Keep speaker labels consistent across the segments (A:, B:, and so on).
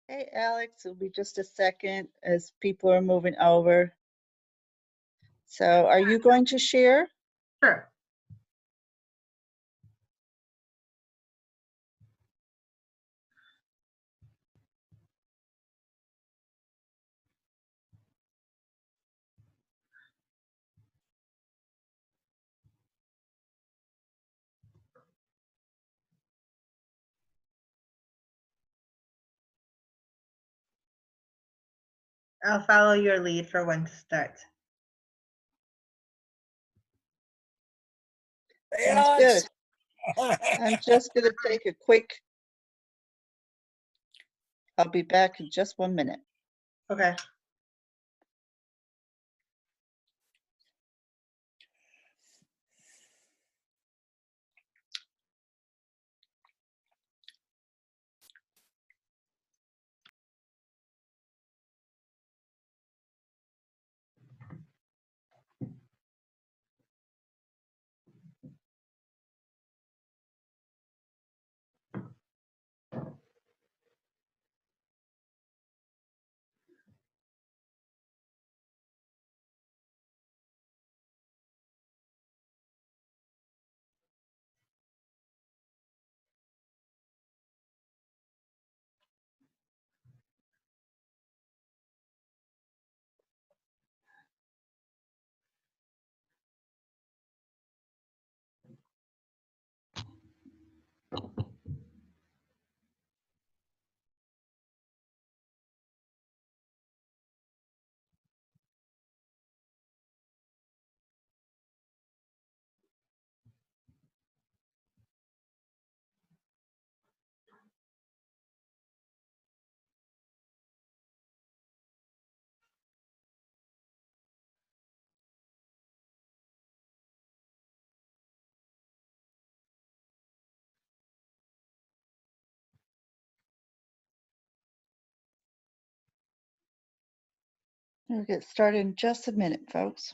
A: Hey, Alex, it'll be just a second as people are moving over. So are you going to share?
B: Sure. I'll follow your lead for when to start.
A: Sounds good. I'm just going to take a quick, I'll be back in just 1 minute.
B: Okay.
A: We'll get started in just a minute, folks.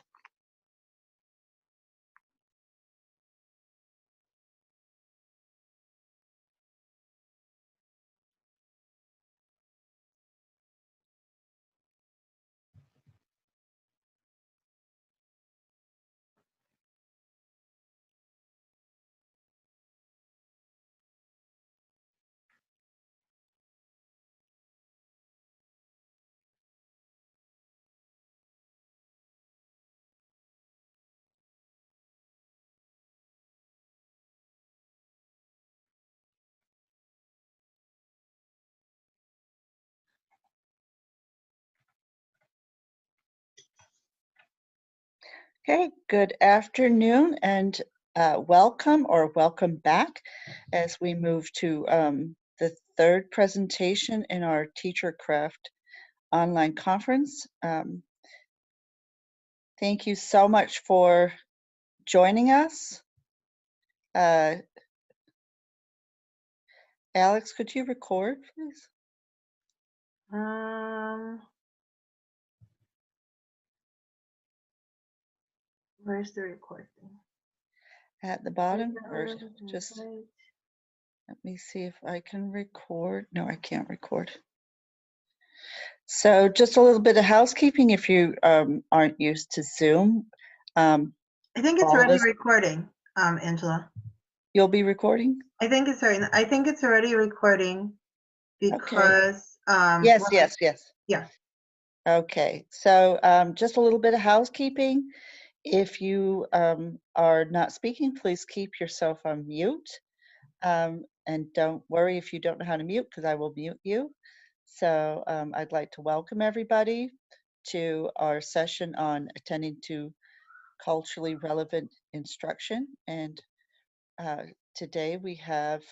A: Okay, good afternoon and welcome or welcome back as we move to the third presentation in our TeacherCraft online conference. Thank you so much for joining us. Alex, could you record, please?
B: Where's the recording?
A: At the bottom, or just let me see if I can record. No, I can't record. So just a little bit of housekeeping if you aren't used to Zoom.
B: I think it's
A: all
B: already
A: this-
B: recording, Angela.
A: You'll be recording?
B: I think it's already recording because
A: Yes,
B: well,
A: yes, yes.
B: yeah.
A: Okay, so just a little bit of housekeeping. If you are not speaking, please keep yourself on mute. And don't worry if you don't know how to mute, because I will mute you. So I'd like to welcome everybody to our session on attending to culturally relevant instruction. And today we have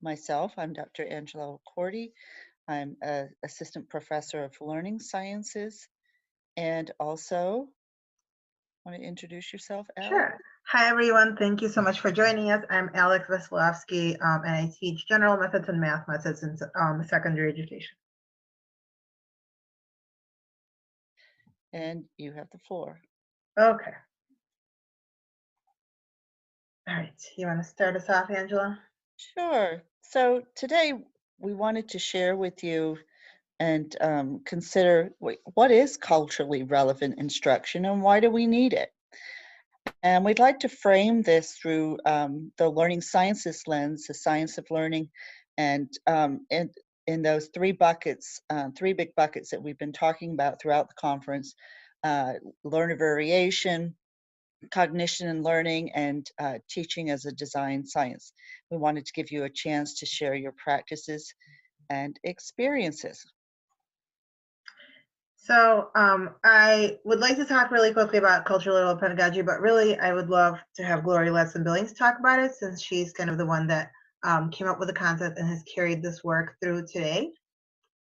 A: myself, I'm Dr. Angela Cordy. I'm an assistant professor of learning sciences. And also, want to introduce yourself, Alex?
B: Sure. Hi, everyone. Thank you so much for joining us. I'm Alex Veselovsky, and I teach general methods and math methods in secondary education.
A: And you have the floor.
B: Okay. All right. You want to start us off, Angela?
A: Sure. So today we wanted to share with you and consider what is culturally relevant instruction and why do we need it. And we'd like to frame this through the learning sciences lens, the science of learning, and in those three buckets, three big buckets that we've been talking about throughout the conference: learner variation, cognition and learning, and teaching as a design science. We wanted to give you a chance to share your practices and experiences.
B: So I would like to talk really quickly about cultural relevant pedagogy, but really I would love to have Gloria Ledson-Billings talk about it, since she's kind of the one that came up with the concept and has carried this work through today.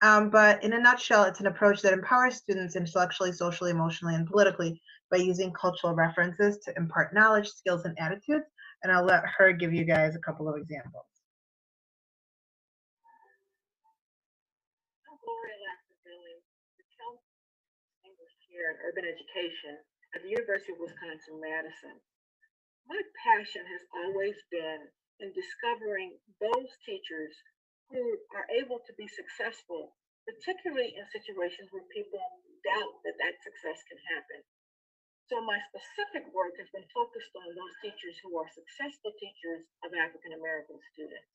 B: But in a nutshell, it's an approach that empowers students intellectually, socially, emotionally, and politically by using cultural references to impart knowledge, skills, and attitudes. And I'll let her give you guys a couple of examples.
C: In urban education at the University of Wisconsin-Madison. My passion has always been in discovering those teachers who are able to be successful, particularly in situations where people doubt that that success can happen. So my specific work has been focused on those teachers who are successful teachers of African American students.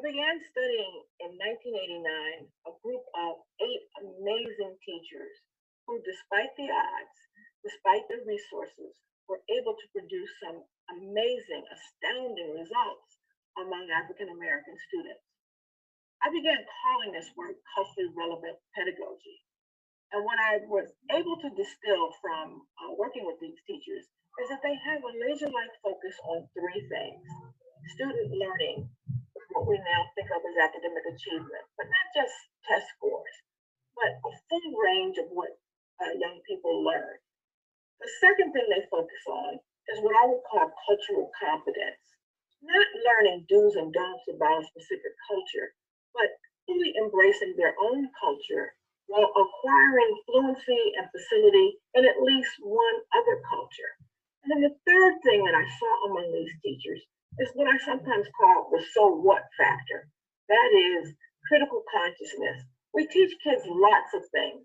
C: I began studying in 1989 a group of 8 amazing teachers who, despite the odds, despite the resources, were able to produce some amazing, astounding results among African American students. I began calling this work culturally relevant pedagogy. And what I was able to distill from working with these teachers is that they have a laser-like focus on 3 things: student learning, what we now think of as academic achievement, but not just test scores, but a full range of what young people learn. The second thing they focus on is what I would call cultural competence, not learning do's and don'ts about a specific culture, but fully embracing their own culture while acquiring fluency and facility in at least one other culture. And then the third thing that I saw among these teachers is what I sometimes call the so what factor. That is critical consciousness. We teach kids lots of things,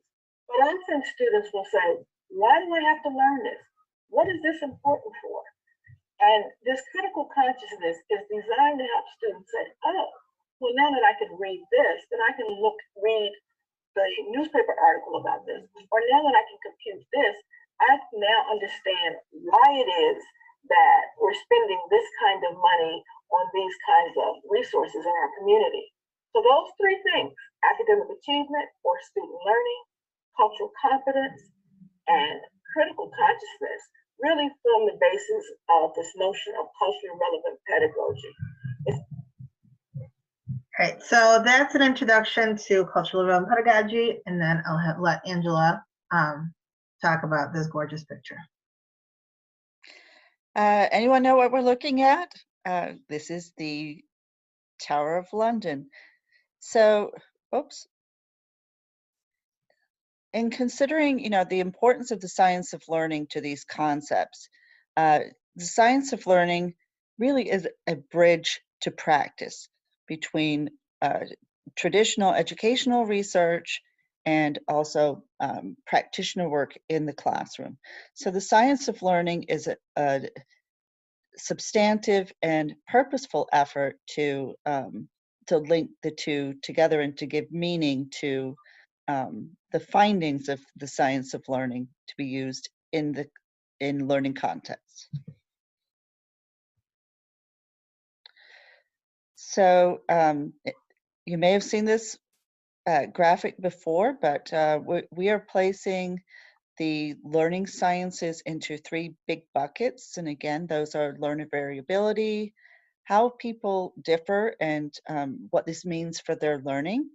C: but often students will say, why do I have to learn this? What is this important for? And this critical consciousness is designed to help students say, oh, well, now that I can read this, then I can read the newspaper article about this. Or now that I can compute this, I now understand why it is that we're spending this kind of money on these kinds of resources in our community. So those 3 things, academic achievement or student learning, cultural competence, and critical consciousness, really form the basis of this notion of culturally relevant pedagogy.
B: All right, so that's an introduction to culturally relevant pedagogy, and then I'll let Angela talk about this gorgeous picture.
A: Anyone know what we're looking at? This is the Tower of London. So, oops. In considering, the importance of the science of learning to these concepts, the science of learning really is a bridge to practice between traditional educational research and also practitioner work in the classroom. So the science of learning is a substantive and purposeful effort to link the two together and to give meaning to the findings of the science of learning to be used in learning contexts. So you may have seen this graphic before, but we are placing the learning sciences into 3 big buckets. And again, those are learner variability, how people differ and what this means for their learning,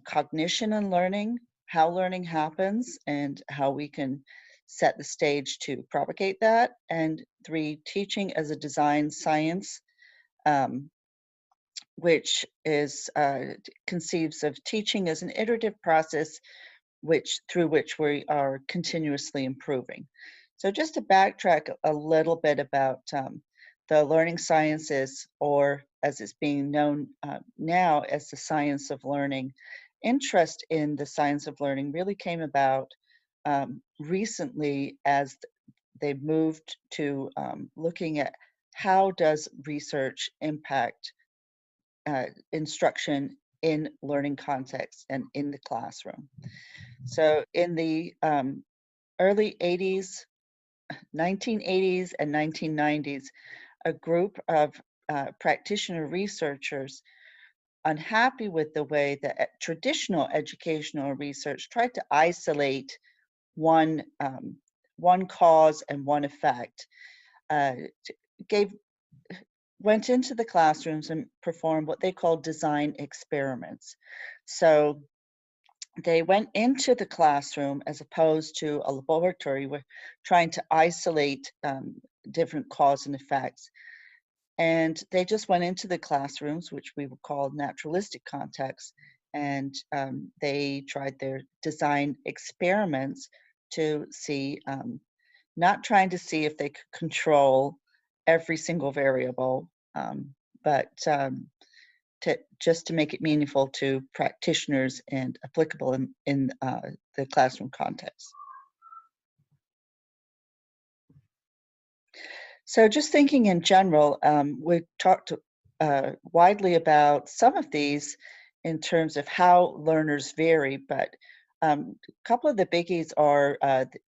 A: cognition and learning, how learning happens and how we can set the stage to propagate that, and 3, teaching as a design science, which is conceives of teaching as an iterative process through which we are continuously improving. So just to backtrack a little bit about the learning sciences, or as it's being known now as the science of learning, interest in the science of learning really came about recently as they moved to looking at how does research impact instruction in learning context and in the classroom. So in the early 80s, 1980s and 1990s, a group of practitioner researchers unhappy with the way that traditional educational research tried to isolate one one cause and one effect, gave went into the classrooms and performed what they called design experiments. So they went into the classroom as opposed to a laboratory where trying to isolate different cause and effects. And they just went into the classrooms, which we would call naturalistic contexts, and they tried their design experiments to see, not trying to see if they could control every single variable, but just to make it meaningful to practitioners and applicable in the classroom context. So just thinking in general, we've talked widely about some of these in terms of how learners vary, but a couple of the biggies are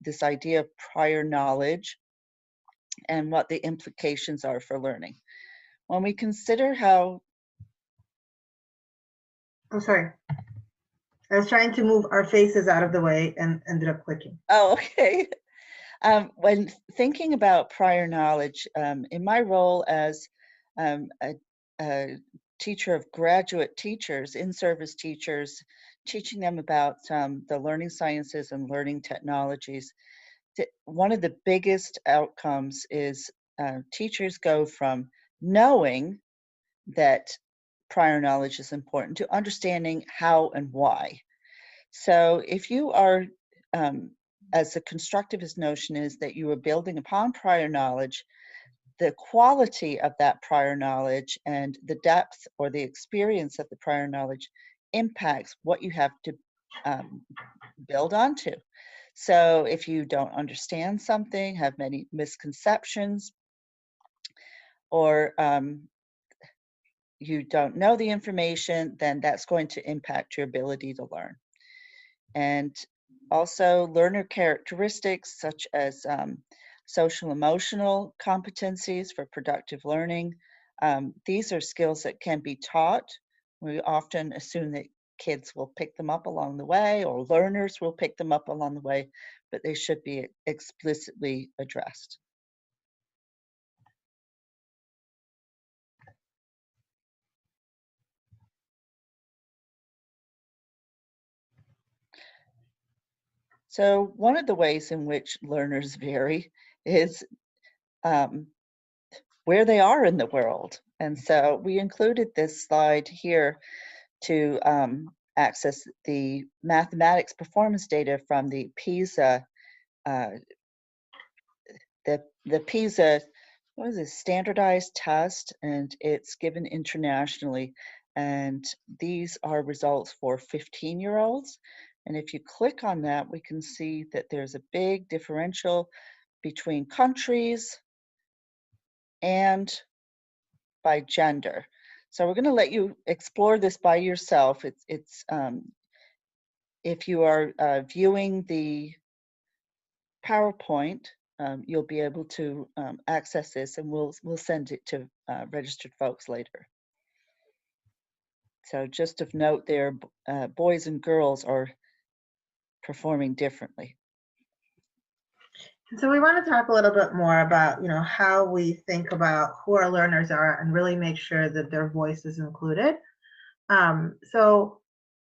A: this idea of prior knowledge and what the implications are for learning. When we consider how...
B: I'm sorry. I was trying to move our faces out of the way and ended up clicking.
A: Oh, okay. When thinking about prior knowledge, in my role as a teacher of graduate teachers, in-service teachers, teaching them about the learning sciences and learning technologies, one of the biggest outcomes is teachers go from knowing that prior knowledge is important to understanding how and why. So if you are, as the constructivist notion is that you are building upon prior knowledge, the quality of that prior knowledge and the depth or the experience of the prior knowledge impacts what you have to build onto. So if you don't understand something, have many misconceptions, or you don't know the information, then that's going to impact your ability to learn. And also learner characteristics such as social emotional competencies for productive learning. These are skills that can be taught. We often assume that kids will pick them up along the way, or learners will pick them up along the way, but they should be explicitly addressed. So one of the ways in which learners vary is where they are in the world. And so we included this slide here to access the mathematics performance data from the PISA, the PISA, what is it, standardized test, and it's given internationally. And these are results for 15-year-olds. And if you click on that, we can see that there's a big differential between countries and by gender. So we're going to let you explore this by yourself. It's if you are viewing the PowerPoint, you'll be able to access this, and we'll send it to registered folks later. So just of note there, boys and girls are performing differently.
B: So we want to talk a little bit more about, how we think about who our learners are and really make sure that their voice is included. So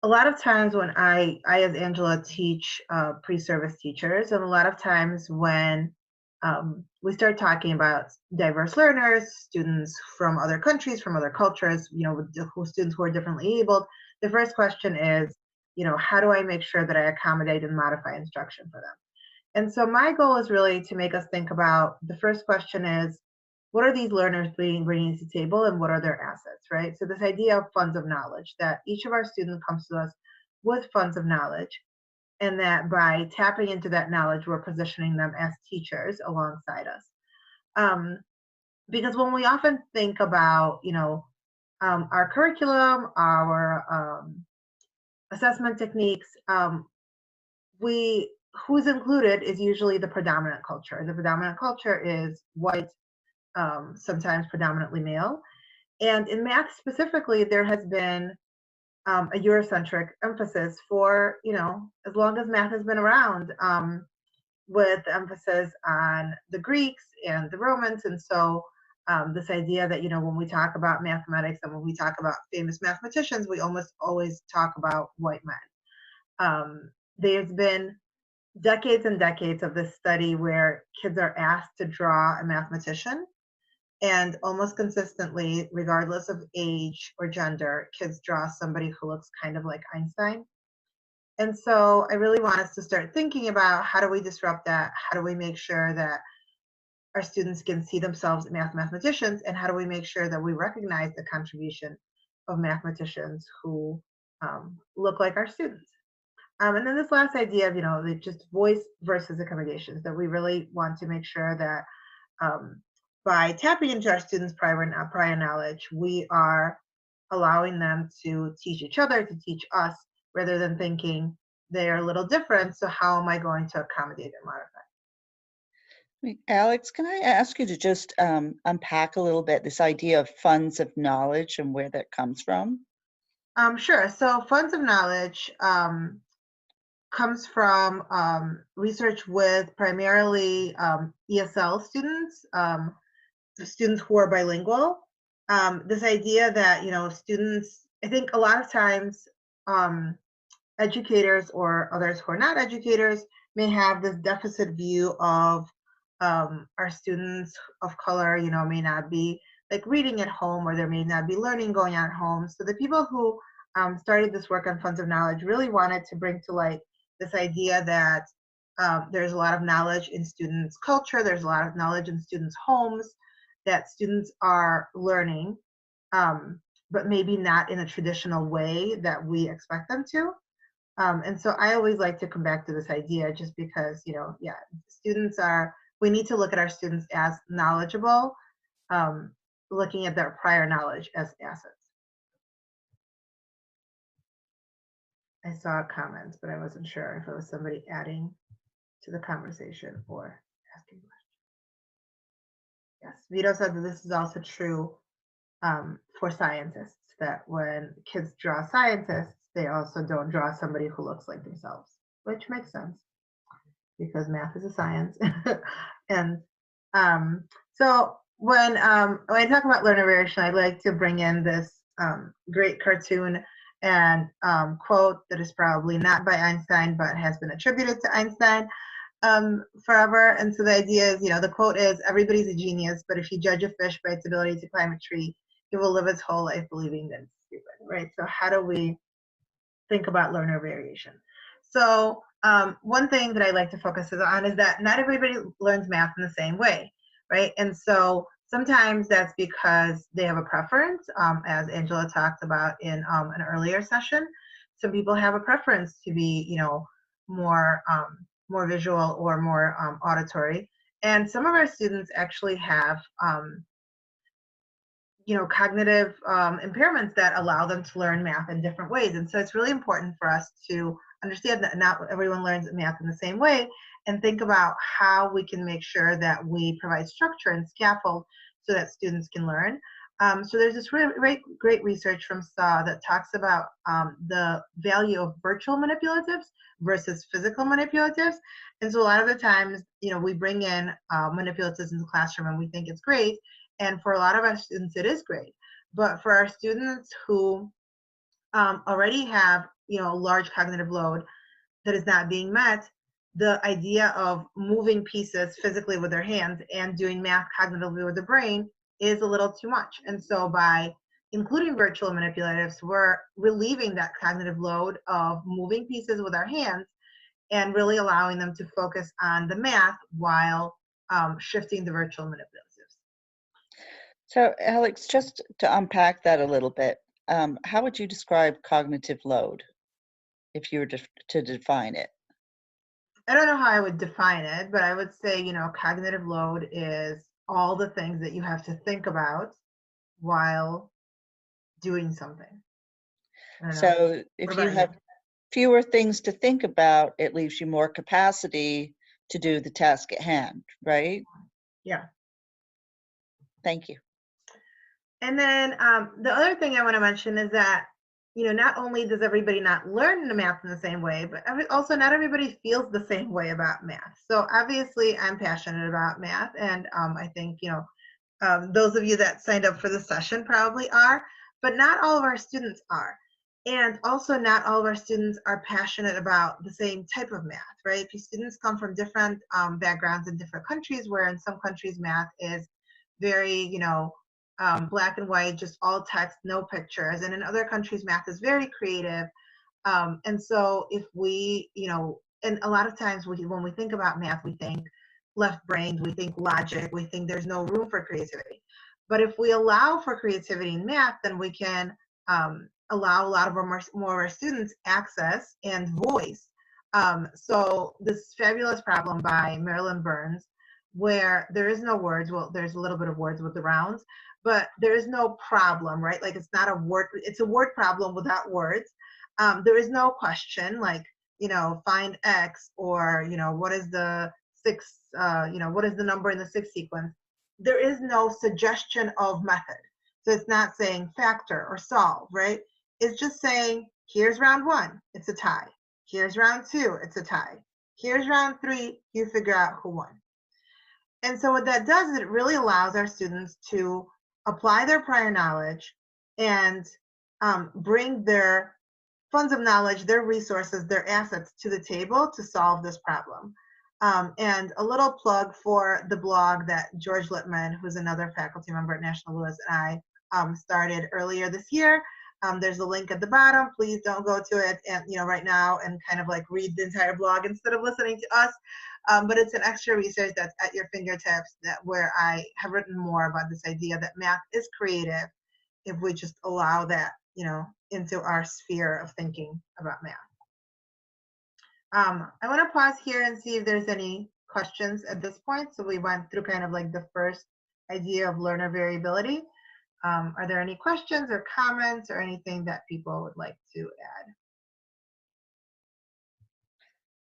B: a lot of times when I as Angela teach pre-service teachers, and a lot of times when we start talking about diverse learners, students from other countries, from other cultures, students who are differently abled, the first question is, how do I make sure that I accommodate and modify instruction for them? And so my goal is really to make us think about, the first question is, what are these learners bringing to the table, and what are their assets, right? So this idea of funds of knowledge, that each of our students comes to us with funds of knowledge, and that by tapping into that knowledge, we're positioning them as teachers alongside us. Because when we often think about, our curriculum, our assessment techniques, who's included is usually the predominant culture. The predominant culture is white, sometimes predominantly male. And in math specifically, there has been a Eurocentric emphasis for, as long as math has been around, with emphasis on the Greeks and the Romans. And so this idea that, when we talk about mathematics and when we talk about famous mathematicians, we almost always talk about white men. There's been decades and decades of this study where kids are asked to draw a mathematician, and almost consistently, regardless of age or gender, kids draw somebody who looks kind of like Einstein. And so I really want us to start thinking about, how do we disrupt that? How do we make sure that our students can see themselves as mathematicians? And how do we make sure that we recognize the contribution of mathematicians who look like our students? And then this last idea of, just voice versus accommodations, that we really want to make sure that by tapping into our students' prior knowledge, we are allowing them to teach each other, to teach us, rather than thinking they're a little different, so how am I going to accommodate and modify?
A: Alex, can I ask you to just unpack a little bit this idea of funds of knowledge and where that comes from?
B: Sure. So funds of knowledge comes from research with primarily ESL students, students who are bilingual. This idea that, students, I think a lot of times educators or others who are not educators may have this deficit view of our students of color, may not be like reading at home, or there may not be learning going on at home. So the people who started this work on funds of knowledge really wanted to bring to light this idea that there's a lot of knowledge in students' culture, there's a lot of knowledge in students' homes, that students are learning, but maybe not in a traditional way that we expect them to. And so I always like to come back to this idea, just because, we need to look at our students as knowledgeable, looking at their prior knowledge as assets. I saw comments, but I wasn't sure if it was somebody adding to the conversation or asking questions. Yes, Vito said that this is also true for scientists, that when kids draw scientists, they also don't draw somebody who looks like themselves, which makes sense because math is a science. And so when I talk about learner variation, I like to bring in this great cartoon and quote that is probably not by Einstein, but has been attributed to Einstein forever. And so the idea is, the quote is, "Everybody's a genius, but if you judge a fish by its ability to climb a tree, it will live its whole life believing that it's stupid," right? So how do we think about learner variation? So one thing that I like to focus on is that not everybody learns math in the same way, right? And so sometimes that's because they have a preference, as Angela talked about in an earlier session. Some people have a preference to be, more visual or more auditory. And some of our students actually have cognitive impairments that allow them to learn math in different ways. And so it's really important for us to understand that not everyone learns math in the same way, and think about how we can make sure that we provide structure and scaffold so that students can learn. So there's this really great research from SAW that talks about the value of virtual manipulatives versus physical manipulatives. And so a lot of the times, we bring in manipulatives in the classroom and we think it's great. And for a lot of our students, it is great. But for our students who already have, a large cognitive load that is not being met, the idea of moving pieces physically with their hands and doing math cognitively with the brain is a little too much. And so by including virtual manipulatives, we're relieving that cognitive load of moving pieces with our hands and really allowing them to focus on the math while shifting the virtual manipulatives.
A: So Alex, just to unpack that a little bit, how would you describe cognitive load? if you were to define it?
B: I don't know how I would define it, but I would say, cognitive load is all the things that you have to think about while doing something. I don't know.
A: So
B: What
A: if you
B: about you?
A: have fewer things to think about, it leaves you more capacity to do the task at hand, right?
B: Yeah.
A: Thank you.
B: And then the other thing I want to mention is that, not only does everybody not learn the math in the same way, but also not everybody feels the same way about math. So obviously I'm passionate about math, and I think, those of you that signed up for the session probably are, but not all of our students are. And also not all of our students are passionate about the same type of math, right? Students come from different backgrounds in different countries, where in some countries math is very, black and white, just all text, no pictures. And in other countries, math is very creative. And so if we, and a lot of times when we think about math, we think left-brained, we think logic, we think there's no room for creativity. But if we allow for creativity in math, then we can allow a lot of more of our students access and voice. So this fabulous problem by Marilyn Burns, where there is no words, well, there's a little bit of words with the rounds, but there is no problem, right? Like it's not a word, it's a word problem without words. There is no question like, find X, or, what is the six, what is the number in the six sequence? There is no suggestion of method. So it's not saying factor or solve, right? It's just saying, here's round one, it's a tie. Here's round two, it's a tie. Here's round three, you figure out who won. And so what that does is it really allows our students to apply their prior knowledge and bring their funds of knowledge, their resources, their assets to the table to solve this problem. And a little plug for the blog that George Littman, who's another faculty member at National Louis, and I started earlier this year. There's a link at the bottom. Please don't go to it and right now and kind of like read the entire blog instead of listening to us. But it's an extra research that's at your fingertips, where I have written more about this idea that math is creative if we just allow that, into our sphere of thinking about math. I want to pause here and see if there's any questions at this point. So we went through kind of like the first idea of learner variability. Are there any questions or comments or anything that people would like to add?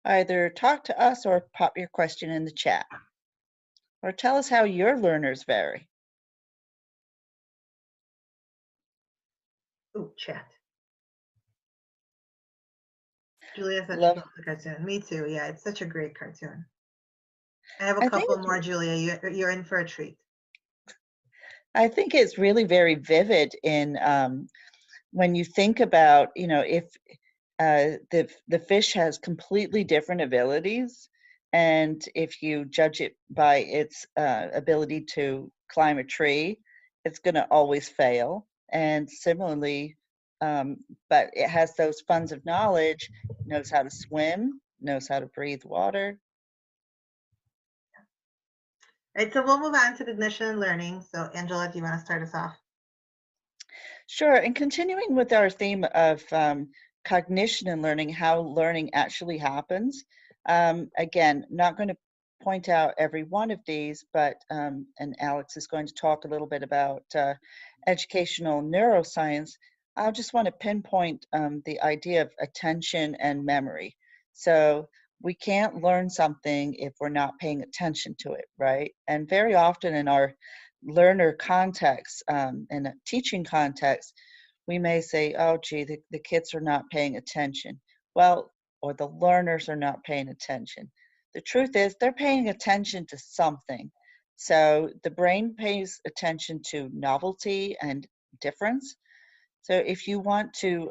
A: Either talk to us or pop your question in the chat. Or tell us how your learners vary.
B: Ooh, chat. Julia said she
A: Love.
B: loves the cartoon. Me too. Yeah, it's such a great cartoon. I have a
A: I think
B: couple more, Julia. You're in for a treat.
A: I think it's really very vivid in when you think about, if the fish has completely different abilities, and if you judge it by its ability to climb a tree, it's going to always fail. And similarly, but it has those funds of knowledge, knows how to swim, knows how to breathe water.
B: All right, so we'll move on to cognition and learning. So Angela, do you want to start us off?
A: Sure, and continuing with our theme of cognition and learning, how learning actually happens. Again, not going to point out every one of these, but, and Alex is going to talk a little bit about educational neuroscience. I just want to pinpoint the idea of attention and memory. So we can't learn something if we're not paying attention to it, right? And very often in our learner context, in a teaching context, we may say, oh, gee, the kids are not paying attention. Well, or the learners are not paying attention. The truth is they're paying attention to something. So the brain pays attention to novelty and difference. So if you want to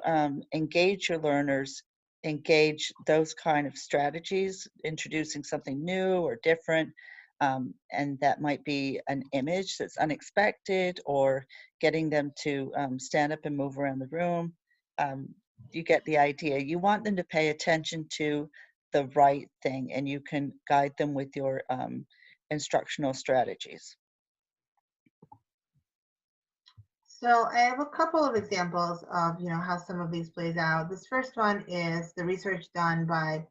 A: engage your learners, engage those kind of strategies, introducing something new or different, and that might be an image that's unexpected, or getting them to stand up and move around the room. You get the idea. You want them to pay attention to the right thing, and you can guide them with your instructional strategies.
B: So I have a couple of examples of, how some of these plays out. This first one is the research done by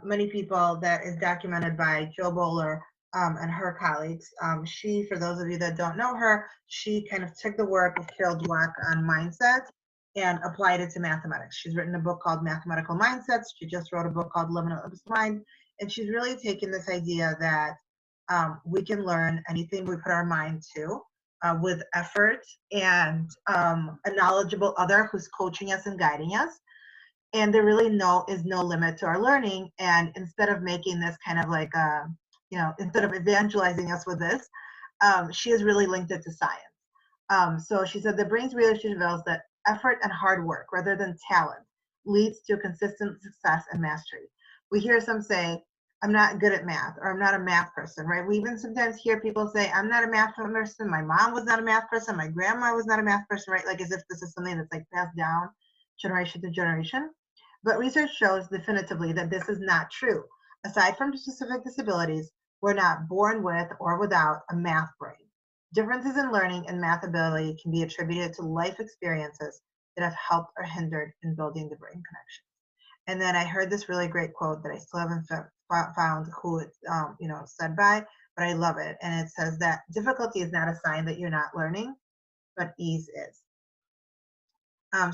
B: many people that is documented by Jo Boaler and her colleagues. She, for those of you that don't know her, she kind of took the work of Carol Dweck on mindset and applied it to mathematics. She's written a book called Mathematical Mindsets. She just wrote a book called Limitless Mind. And she's really taken this idea that we can learn anything we put our mind to with effort and a knowledgeable other who's coaching us and guiding us. And there really is no limit to our learning. And instead of making this kind of like, instead of evangelizing us with this, she has really linked it to science. So she said the brain's research reveals that effort and hard work, rather than talent, leads to consistent success and mastery. We hear some say, I'm not good at math, or I'm not a math person, right? We even sometimes hear people say, I'm not a math person, my mom was not a math person, my grandma was not a math person, right? Like as if this is something that's like passed down generation to generation. But research shows definitively that this is not true. Aside from specific disabilities, we're not born with or without a math brain. Differences in learning and math ability can be attributed to life experiences that have helped or hindered in building the brain connection. And then I heard this really great quote that I still haven't found who it's said by, but I love it. And it says that difficulty is not a sign that you're not learning, but ease is.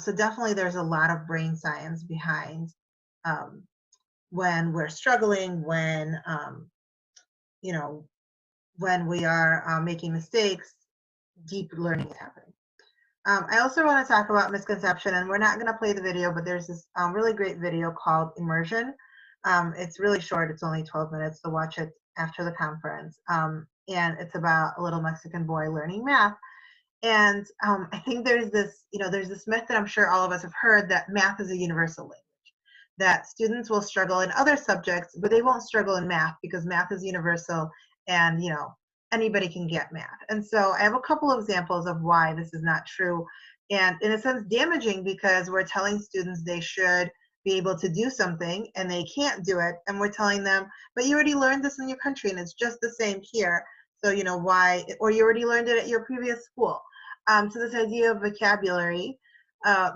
B: So definitely there's a lot of brain science behind when we're struggling, when when we are making mistakes, deep learning is happening. I also want to talk about misconception, and we're not going to play the video, but there's this really great video called Immersion. It's really short. It's only 12 minutes, so watch it after the conference. And it's about a little Mexican boy learning math. And I think there's this myth that I'm sure all of us have heard that math is a universal language, that students will struggle in other subjects, but they won't struggle in math because math is universal and, anybody can get math. And so I have a couple of examples of why this is not true, and in a sense damaging, because we're telling students they should be able to do something and they can't do it, and we're telling them, but you already learned this in your country and it's just the same here, so why, or you already learned it at your previous school. So this idea of vocabulary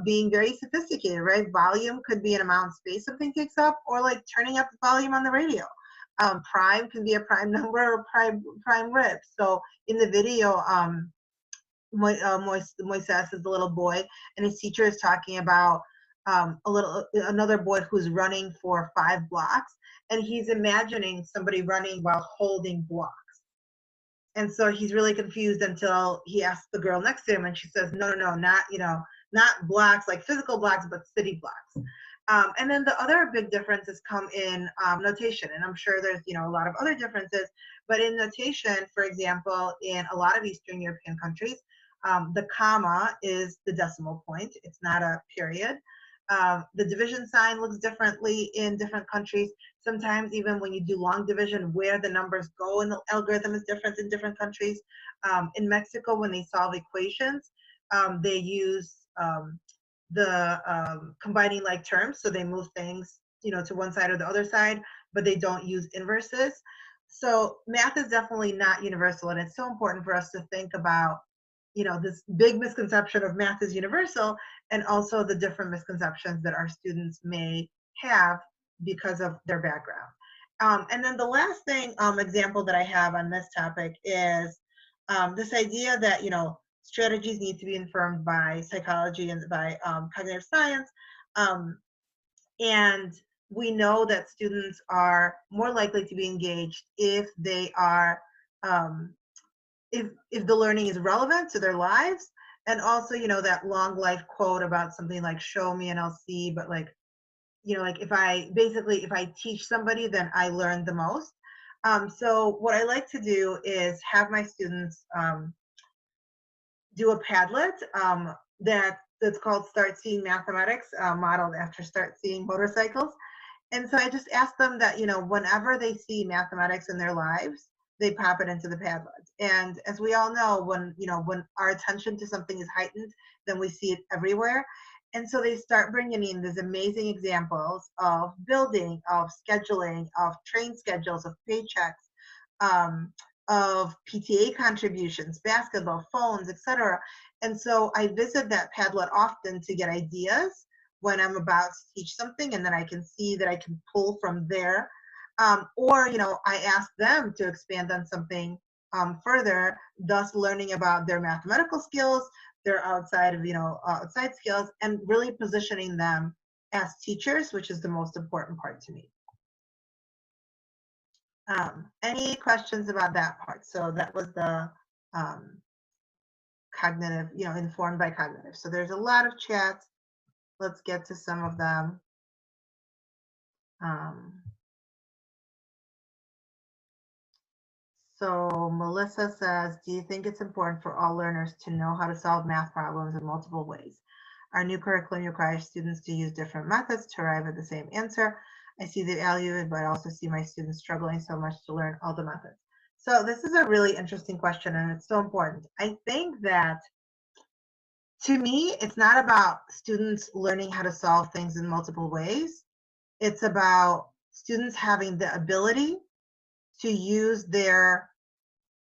B: being very sophisticated, right? Volume could be an amount of space something takes up, or like turning up the volume on the radio. Prime can be a prime number or prime rib. So in the video, Moises is the little boy, and his teacher is talking about another boy who's running for 5 blocks, and he's imagining somebody running while holding blocks. And so he's really confused until he asks the girl next to him, and she says, no, not blocks like physical blocks, but city blocks. And then the other big differences come in notation, and I'm sure there's a lot of other differences, but in notation, for example, in a lot of Eastern European countries, the comma is the decimal point. It's not a period. The division sign looks differently in different countries. Sometimes even when you do long division, where the numbers go in the algorithm is different in different countries. In Mexico, when they solve equations, they use the combining like terms, so they move things to one side or the other side, but they don't use inverses. So math is definitely not universal, and it's so important for us to think about this big misconception of math is universal, and also the different misconceptions that our students may have because of their background. And then the last example that I have on this topic is this idea that strategies need to be informed by psychology and by cognitive science. And we know that students are more likely to be engaged if they are if the learning is relevant to their lives. And also that long life quote about something like show me and I'll see, but like if I teach somebody, then I learn the most. So what I like to do is have my students do a Padlet that's called Start Seeing Mathematics, modeled after Start Seeing Motorcycles. And so I just ask them that whenever they see mathematics in their lives, they pop it into the Padlet. And as we all know, when our attention to something is heightened, then we see it everywhere. And so they start bringing in these amazing examples of building, of scheduling, of train schedules, of paychecks, of PTA contributions, basketball, phones, etc. And so I visit that Padlet often to get ideas when I'm about to teach something, and then I can see that I can pull from there. Or, I ask them to expand on something further, thus learning about their mathematical skills, their outside skills, and really positioning them as teachers, which is the most important part to me. Any questions about that part? So that was the cognitive, informed by cognitive. So there's a lot of chats. Let's get to some of them. So Melissa says, do you think it's important for all learners to know how to solve math problems in multiple ways? Our new curriculum requires students to use different methods to arrive at the same answer. I see the value, but I also see my students struggling so much to learn all the methods. So this is a really interesting question, and it's so important. I think that, to me, it's not about students learning how to solve things in multiple ways. It's about students having the ability to use their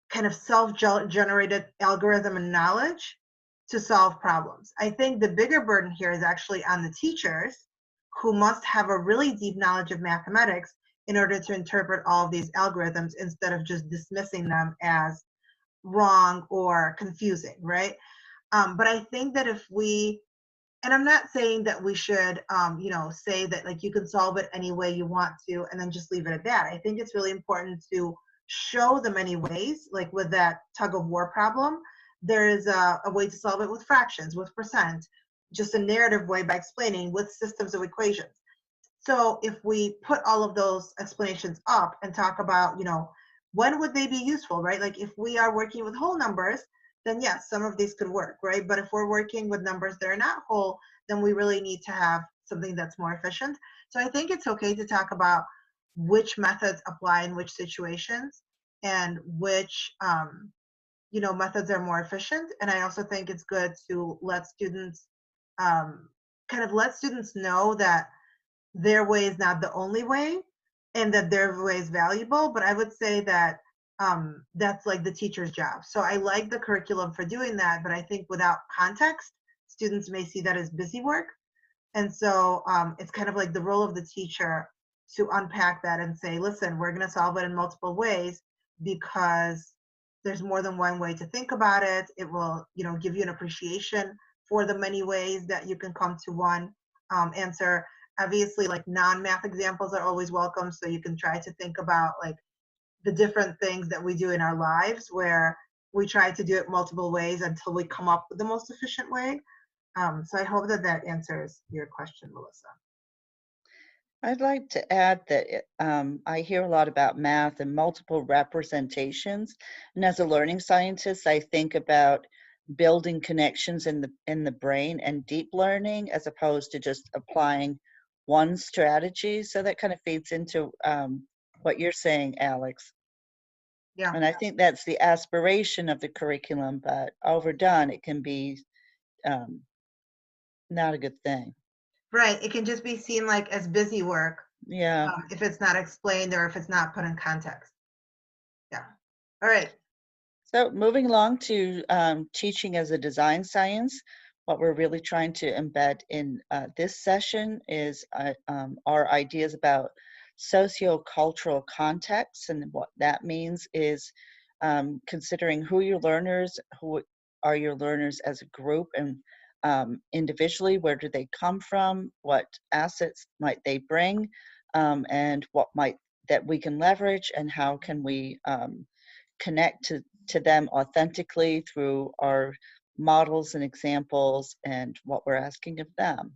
B: kind of self-generated algorithm and knowledge to solve problems. I think the bigger burden here is actually on the teachers, who must have a really deep knowledge of mathematics in order to interpret all of these algorithms instead of just dismissing them as wrong or confusing, right? But I think that if we, and I'm not saying that we should, say that like you can solve it any way you want to and then just leave it at that. I think it's really important to show the many ways, like with that tug of war problem. There is a way to solve it with fractions, with percent, just a narrative way by explaining with systems of equations. So if we put all of those explanations up and talk about, when would they be useful, right? Like if we are working with whole numbers, then yes, some of these could work, right? But if we're working with numbers that are not whole, then we really need to have something that's more efficient. So I think it's okay to talk about which methods apply in which situations and which, methods are more efficient. And I also think it's good to let students, let students know that their way is not the only way and that their way is valuable. But I would say that that's like the teacher's job. So I like the curriculum for doing that, but I think without context, students may see that as busy work. And so it's kind of like the role of the teacher to unpack that and say, listen, we're going to solve it in multiple ways because there's more than one way to think about it. It will, give you an appreciation for the many ways that you can come to one answer. Obviously, like non-math examples are always welcome. So you can try to think about like the different things that we do in our lives where we try to do it multiple ways until we come up with the most efficient way. So I hope that that answers your question, Melissa.
A: I'd like to add that I hear a lot about math and multiple representations. And as a learning scientist, I think about building connections in the brain and deep learning as opposed to just applying one strategy. So that kind of feeds into what you're saying, Alex.
B: Yeah.
A: And I think that's the aspiration of the curriculum, but overdone, it can be not a good thing.
B: Right. It can just be seen like as busy work.
A: Yeah.
B: If it's not explained or if it's not put in context. Yeah. All right.
A: So moving along to teaching as a design science, what we're really trying to embed in this session is our ideas about sociocultural context. And what that means is considering who are your learners as a group and individually, where do they come from, what assets might they bring, and what might that we can leverage, and how can we connect to them authentically through our models and examples and what we're asking of them.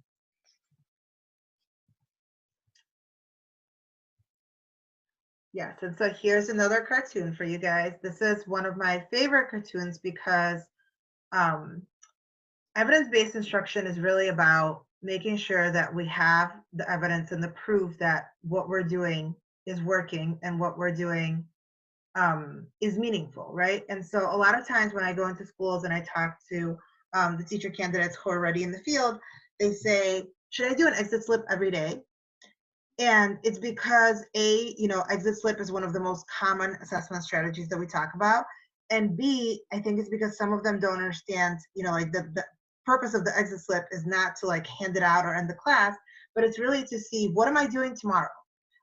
B: Yes, and so here's another cartoon for you guys. This is one of my favorite cartoons because evidence-based instruction is really about making sure that we have the evidence and the proof that what we're doing is working and what we're doing is meaningful, right? And so a lot of times when I go into schools and I talk to the teacher candidates who are already in the field, they say, should I do an exit slip every day? And it's because A, exit slip is one of the most common assessment strategies that we talk about. And B, I think it's because some of them don't understand, like the purpose of the exit slip is not to like hand it out or end the class, but it's really to see what am I doing tomorrow,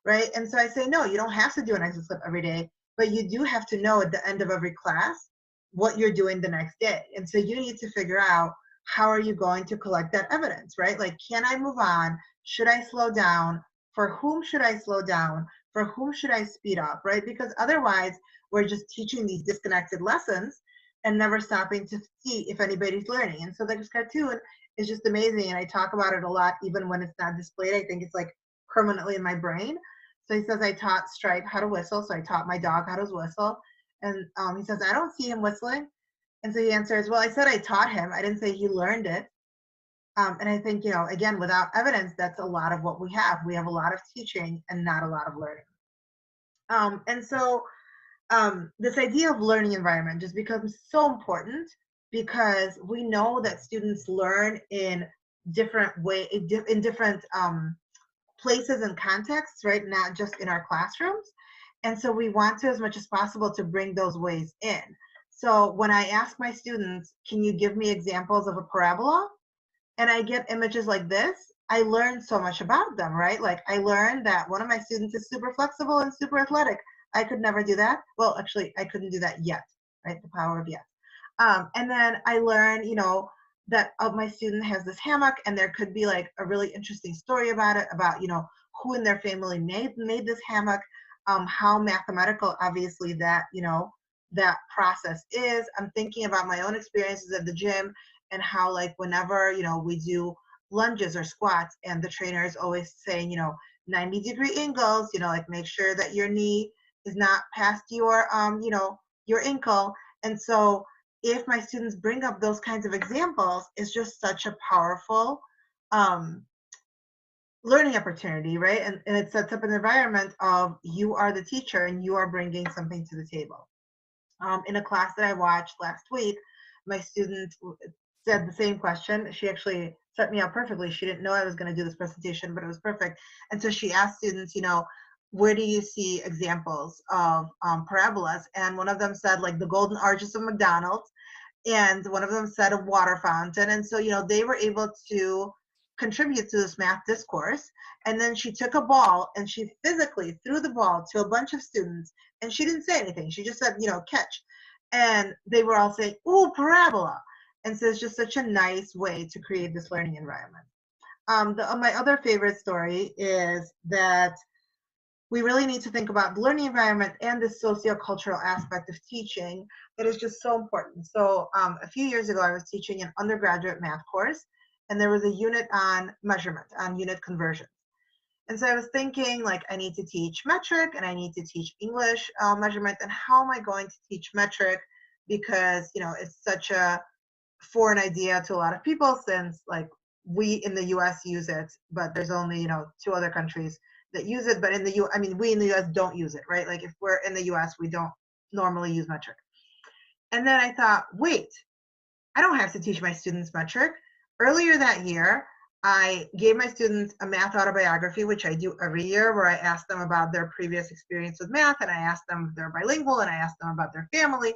B: right? And so I say, no, you don't have to do an exit slip every day, but you do have to know at the end of every class what you're doing the next day. And so you need to figure out how are you going to collect that evidence, right? Like, can I move on? Should I slow down? For whom should I slow down? For whom should I speed up, right? Because otherwise, we're just teaching these disconnected lessons and never stopping to see if anybody's learning. And so this cartoon is just amazing. And I talk about it a lot, even when it's not displayed. I think it's like permanently in my brain. So he says, I taught Stripe how to whistle. So I taught my dog how to whistle. And he says, I don't see him whistling. And so he answers, well, I said I taught him. I didn't say he learned it. And I think, again, without evidence, that's a lot of what we have. We have a lot of teaching and not a lot of learning. And so this idea of learning environment just becomes so important because we know that students learn in different in different places and contexts, right? Not just in our classrooms. And so we want to, as much as possible, to bring those ways in. So when I ask my students, can you give me examples of a parabola? And I get images like this, I learn so much about them, right? Like I learned that one of my students is super flexible and super athletic. I could never do that. Well, actually, I couldn't do that yet, right? The power of yet. And then I learned, that my student has this hammock, and there could be like a really interesting story about it, about, who in their family made this hammock, how mathematical, obviously, that, that process is. I'm thinking about my own experiences at the gym and how, like, whenever, we do lunges or squats, and the trainer is always saying, 90-degree angles, like make sure that your knee is not past your, your ankle. And so if my students bring up those kinds of examples, it's just such a powerful learning opportunity, right? And it sets up an environment of you are the teacher and you are bringing something to the table. In a class that I watched last week, my student said the same question. She actually set me up perfectly. She didn't know I was going to do this presentation, but it was perfect. And so she asked students, where do you see examples of parabolas? And one of them said, like, the golden arches of McDonald's. And one of them said a water fountain. And so, they were able to contribute to this math discourse. And then she took a ball and she physically threw the ball to a bunch of students, and she didn't say anything. She just said, catch. And they were all saying, ooh, parabola. And so it's just such a nice way to create this learning environment. My other favorite story is that we really need to think about the learning environment and the sociocultural aspect of teaching that is just so important. So a few years ago, I was teaching an undergraduate math course, and there was a unit on measurement, on unit conversions. And so I was thinking, like, I need to teach metric and I need to teach English measurement. And how am I going to teach metric? Because, it's such a foreign idea to a lot of people, since, like, we in the US use it, but there's only, 2 other countries that use it. But in the we in the US don't use it, right? Like, if we're in the US, we don't normally use metric. And then I thought, wait, I don't have to teach my students metric. Earlier that year, I gave my students a math autobiography, which I do every year, where I ask them about their previous experience with math, and I ask them if they're bilingual, and I ask them about their family,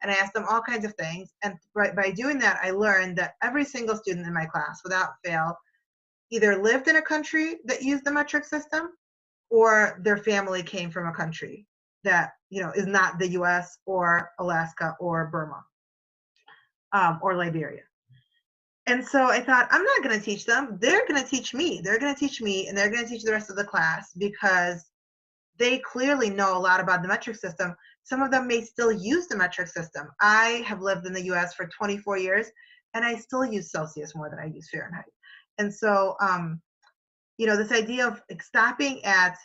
B: and I ask them all kinds of things. And by doing that, I learned that every single student in my class, without fail, either lived in a country that used the metric system, or their family came from a country that, is not the US or Alaska or Burma or Liberia. And so I thought, I'm not going to teach them. They're going to teach me. They're going to teach me, and they're going to teach the rest of the class, because they clearly know a lot about the metric system. Some of them may still use the metric system. I have lived in the US for 24 years, and I still use Celsius more than I use Fahrenheit. And so, this idea of stopping at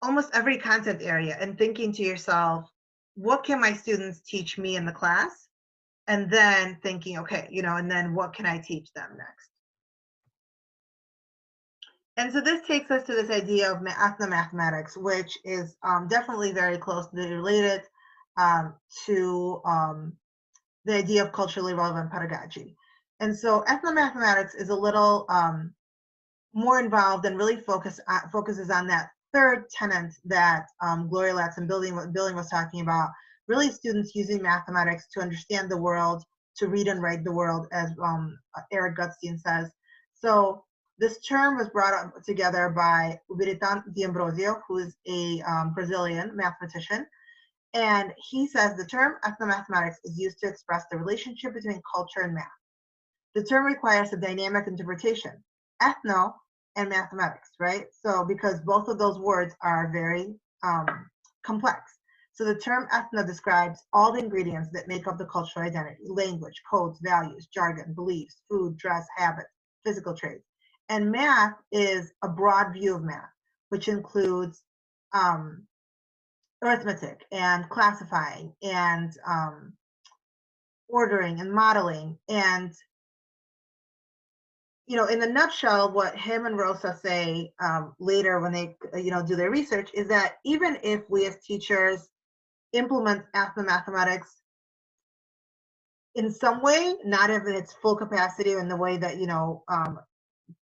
B: almost every content area and thinking to yourself, what can my students teach me in the class? And then thinking, okay, and then what can I teach them next? And so this takes us to this idea of ethnomathematics, which is definitely very closely related to the idea of culturally relevant pedagogy. And so ethnomathematics is a little more involved and really focuses on that third tenet that Gloria Ladson-Billing was talking about, really students using mathematics to understand the world, to read and write the world, as Eric Gutstein says. So this term was brought up together by Uberitan D'Ambrosio, who is a Brazilian mathematician. And he says the term ethnomathematics is used to express the relationship between culture and math. The term requires a dynamic interpretation, ethno and mathematics, right? So because both of those words are very complex. So the term ethno describes all the ingredients that make up the cultural identity: language, codes, values, jargon, beliefs, food, dress, habits, physical traits. And math is a broad view of math, which includes arithmetic and classifying and ordering and modeling. And, you know, in a nutshell, what him and Rosa say later when they, do their research is that even if we as teachers implement ethnomathematics in some way, not in its full capacity in the way that,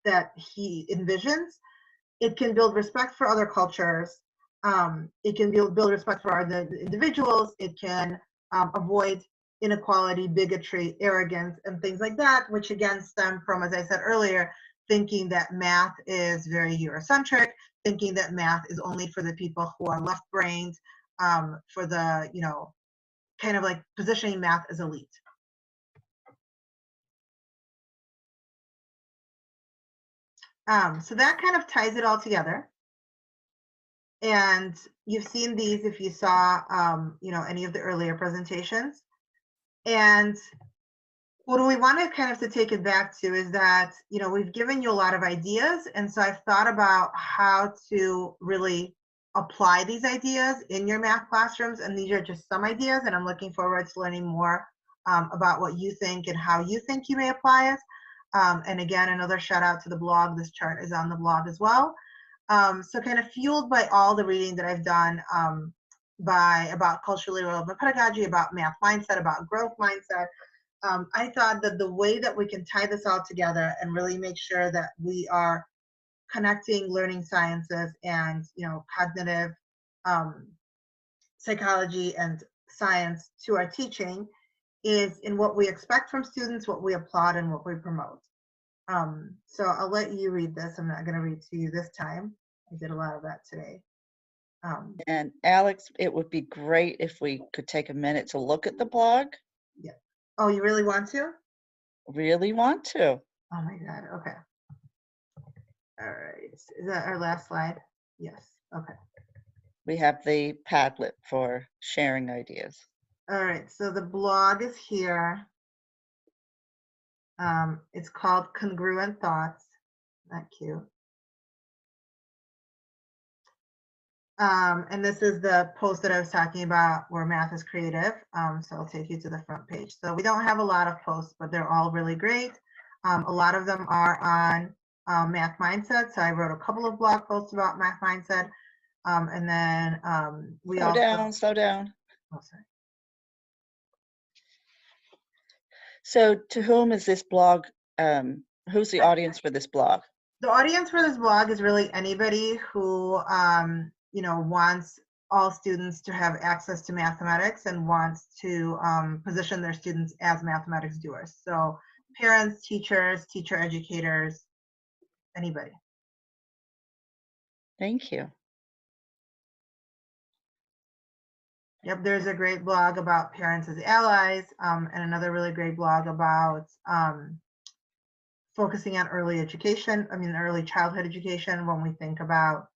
B: that he envisions, it can build respect for other cultures. It can build respect for other individuals. It can avoid inequality, bigotry, arrogance, and things like that, which again stem from, as I said earlier, thinking that math is very Eurocentric, thinking that math is only for the people who are left-brained, for the, kind of like positioning math as elite. So that kind of ties it all together. And you've seen these if you saw, any of the earlier presentations. And what we want to kind of to take it back to is that, we've given you a lot of ideas. And so I've thought about how to really apply these ideas in your math classrooms. And these are just some ideas. And I'm looking forward to learning more about what you think and how you think you may apply it. And again, another shout out to the blog. This chart is on the blog as well. So kind of fueled by all the reading that I've done about culturally relevant pedagogy, about math mindset, about growth mindset, I thought that the way that we can tie this all together and really make sure that we are connecting learning sciences and, cognitive psychology and science to our teaching is in what we expect from students, what we applaud, and what we promote. So I'll let you read this. I'm not going to read to you this time. I did a lot of that today.
A: And Alex, it would be great if we could take a minute to look at the blog.
B: Yeah. Oh, you really want to?
A: Really want to.
B: Oh my God. Okay. All right. Is that our last slide? Yes. Okay.
A: We have the Padlet for sharing ideas.
B: All right. So the blog is here. It's called Congruent Thoughts. Not cute. And this is the post that I was talking about where math is creative. So I'll take you to the front page. So we don't have a lot of posts, but they're all really great. A lot of them are on math mindset. So I wrote a couple of blog posts about math mindset. And then we
A: Slow down.
B: Oh, sorry.
A: So to whom is this blog? Who's the audience for this blog?
B: The audience for this blog is really anybody who, wants all students to have access to mathematics and wants to position their students as mathematics doers. So parents, teachers, teacher educators, anybody.
A: Thank you.
B: Yep, there's a great blog about parents as allies, and another really great blog about focusing on early education, early childhood education when we think about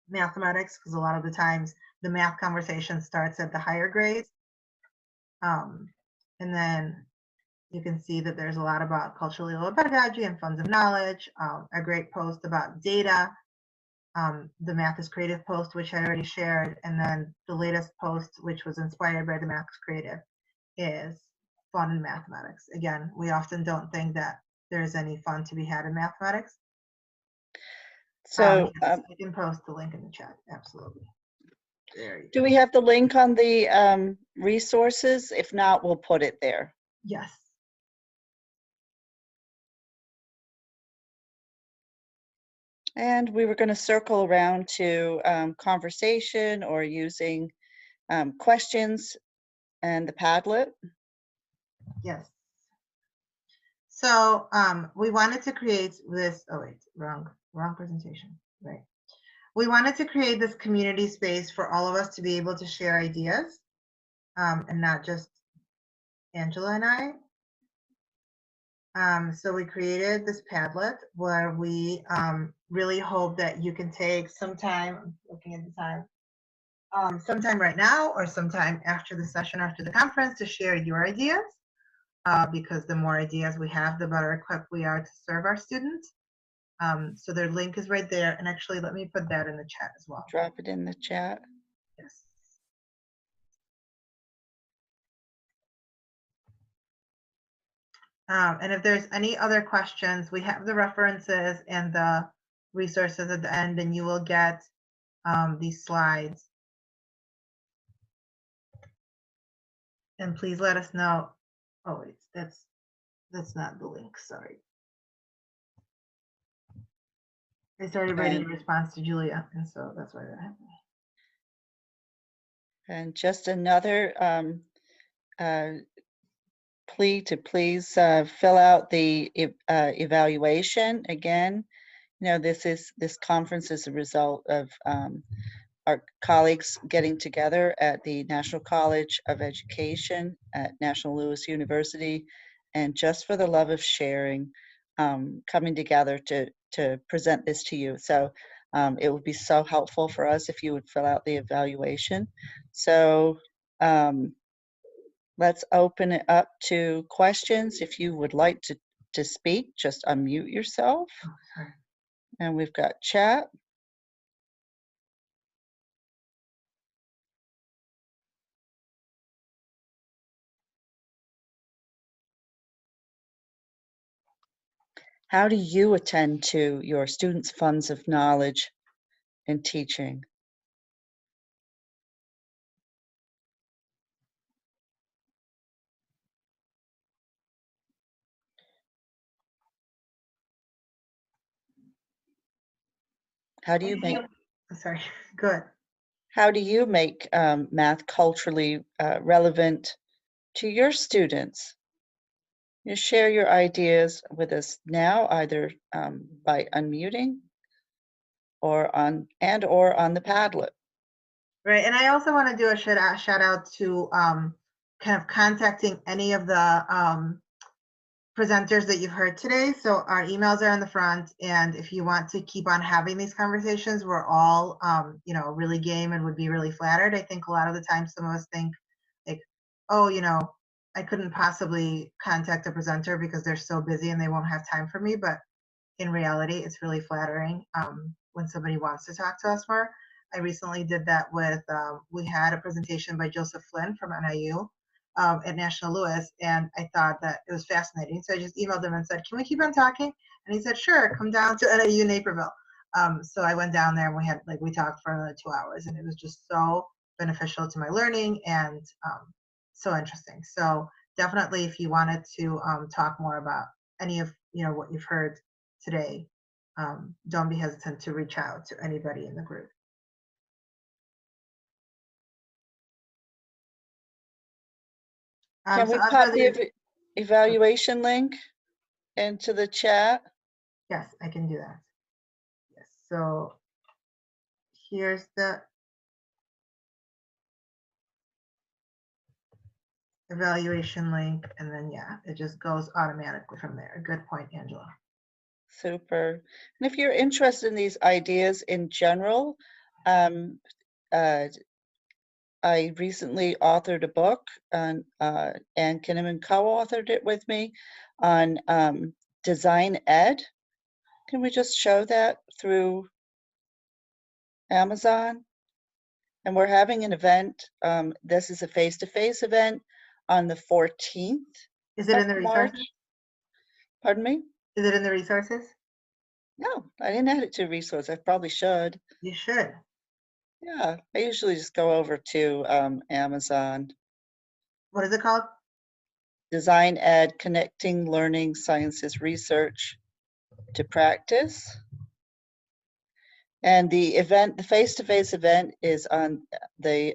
B: mathematics, because a lot of the times the math conversation starts at the higher grades. And then you can see that there's a lot about culturally relevant pedagogy and funds of knowledge, a great post about data, the Math is Creative post, which I already shared, and then the latest post, which was inspired by the Math is Creative, is fun in mathematics. Again, we often don't think that there's any fun to be had in mathematics.
A: So
B: yes, I can post the link in the chat. Absolutely. There you
A: do
B: go.
A: we have the link on the resources? If not, we'll put it there.
B: Yes.
A: And we were going to circle around to conversation or using questions and the Padlet.
B: Yes. So we wanted to create this, oh wait, wrong presentation, right. We wanted to create this community space for all of us to be able to share ideas and not just Angela and I. So we created this Padlet where we really hope that you can take some time, I'm looking at the time, sometime right now or sometime after the session, after the conference, to share your ideas. Because the more ideas we have, the better equipped we are to serve our students. So their link is right there. And actually, let me put that in the chat as well.
A: Drop it in the chat.
B: Yes. And if there's any other questions, we have the references and the resources at the end, and you will get these slides. And please let us know. Oh, wait, that's not the link. Sorry. I started writing a response to Julia, and so that's why that happened.
A: And just another plea to please fill out the evaluation. Again, you know, this conference is a result of our colleagues getting together at the National College of Education at National Louis University, and just for the love of sharing, coming together to present this to you. So it would be so helpful for us if you would fill out the evaluation. So let's open it up to questions. If you would like to speak, just unmute yourself. And we've got chat. How do you attend to your students' funds of knowledge in teaching? How do you make?
B: Sorry. Good.
A: How do you make math culturally relevant to your students? You share your ideas with us now, either by unmuting or on the Padlet.
B: Right, and I also want to do a shout out to kind of contacting any of the presenters that you've heard today. So our emails are in the front, and if you want to keep on having these conversations, we're all you know, really game and would be really flattered. I think a lot of the time some of us think like, oh, you know, I couldn't possibly contact a presenter because they're so busy and they won't have time for me, but in reality, it's really flattering when somebody wants to talk to us more. I recently did that with, we had a presentation by Joseph Flynn from NIU at National Louis, and I thought that it was fascinating. So I just emailed him and said, can we keep on talking? And he said, sure, come down to NIU Naperville. So I went down there and we talked for another 2 hours, and it was just so beneficial to my learning and so interesting. So definitely, if you wanted to talk more about any of, you know, what you've heard today, don't be hesitant to reach out to anybody in the group.
A: Can we pop the evaluation link into the chat?
B: Yes, I can do that. Yes, so here's the evaluation link, and then yeah, it just goes automatically from there. Good point, Angela.
A: Super. And if you're interested in these ideas in general, I recently authored a book, and Ann Kinnaman co-authored it with me on design ed. Can we just show that through Amazon? And we're having an event. This is a face-to-face event on the 14th.
B: Is it in the resources?
A: Pardon me?
B: Is it in the resources?
A: No, I didn't add it to resource. I probably should.
B: You should.
A: Yeah, I usually just go over to Amazon.
B: What is it called?
A: Design Ed, Connecting Learning Sciences Research to Practice. And the event, the face-to-face event is on the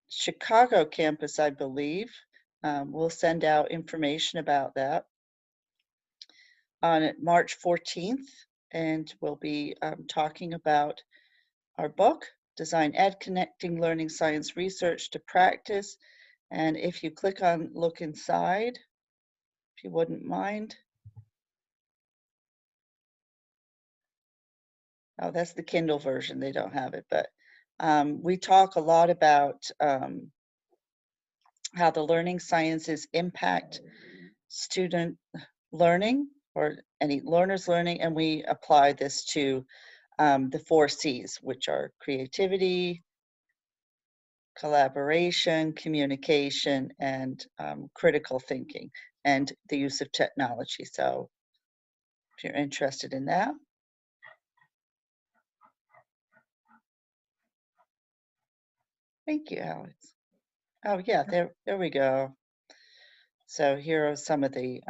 A: Chicago campus, I believe. We'll send out information about that on March 14th, and we'll be talking about our book, Design Ed, Connecting Learning Science Research to Practice. And if you click on Look Inside, if you wouldn't mind. Oh, that's the Kindle version. They don't have it, but we talk a lot about how the learning sciences impact student learning or any learner's learning, and we apply this to the 4 C's, which are creativity, collaboration, communication, and critical thinking, and the use of technology. So if you're interested in that. Thank you, Alex. Oh yeah, there we go. So here are some of the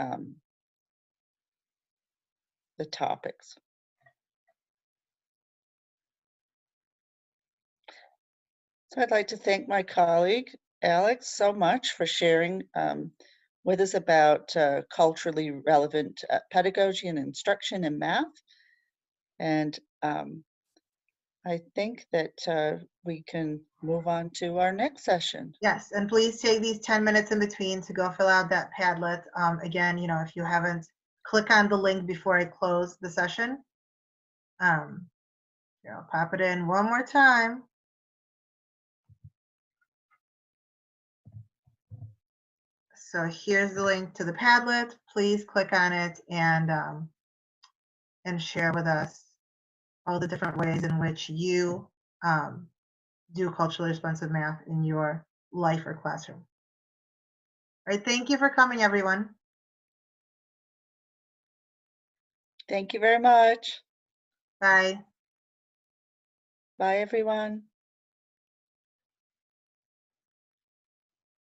A: topics. So I'd like to thank my colleague, Alex, so much for sharing with us about culturally relevant pedagogy and instruction in math. And I think that we can move on to our next session.
B: Yes, and please take these 10 minutes in between to go fill out that Padlet. Again, you know, if you haven't, click on the link before I close the session. Here, I'll pop it in one more time. So here's the link to the Padlet. Please click on it and share with us all the different ways in which you do culturally responsive math in your life or classroom. All right, thank you for coming, everyone.
A: Thank you very much.
B: Bye.
A: Bye, everyone.